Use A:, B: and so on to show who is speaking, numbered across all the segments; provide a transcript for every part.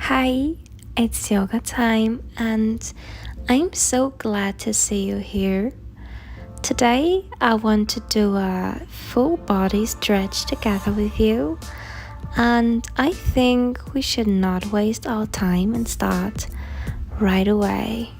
A: Hi, it's yoga time, and I'm so glad to see you here. Today, I want to do a full body stretch together with you, and I think we should not waste our time and start right away.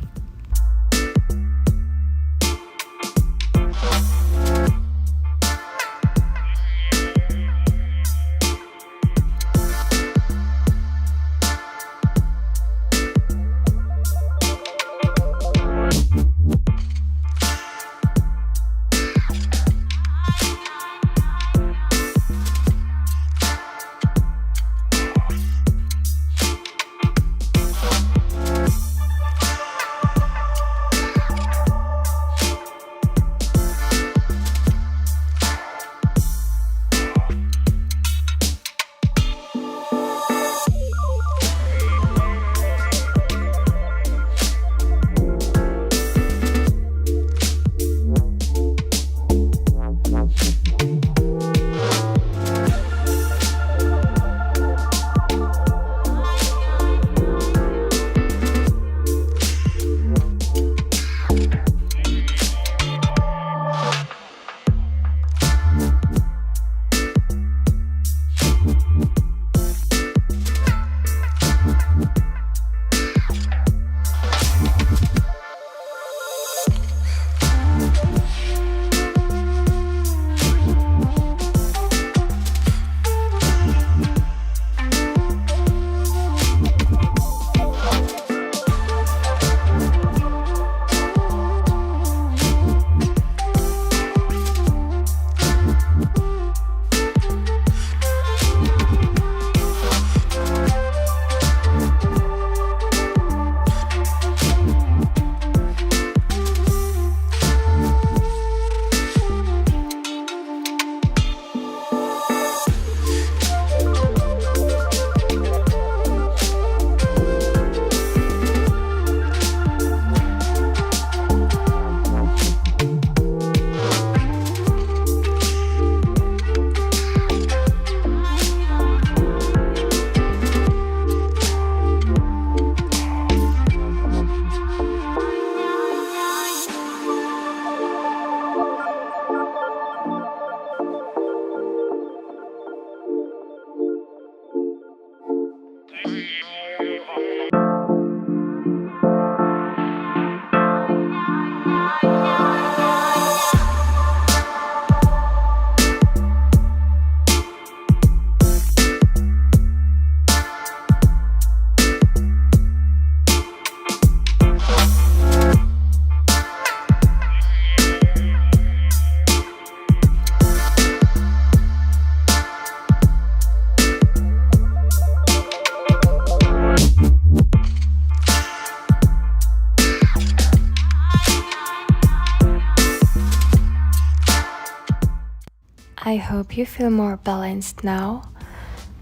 A: I hope you feel more balanced now.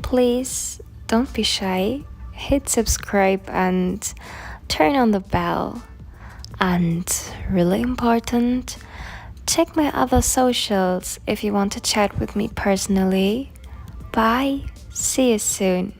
A: Please don't be shy, hit subscribe and turn on the bell. And really important, check my other socials if you want to chat with me personally. Bye, see you soon.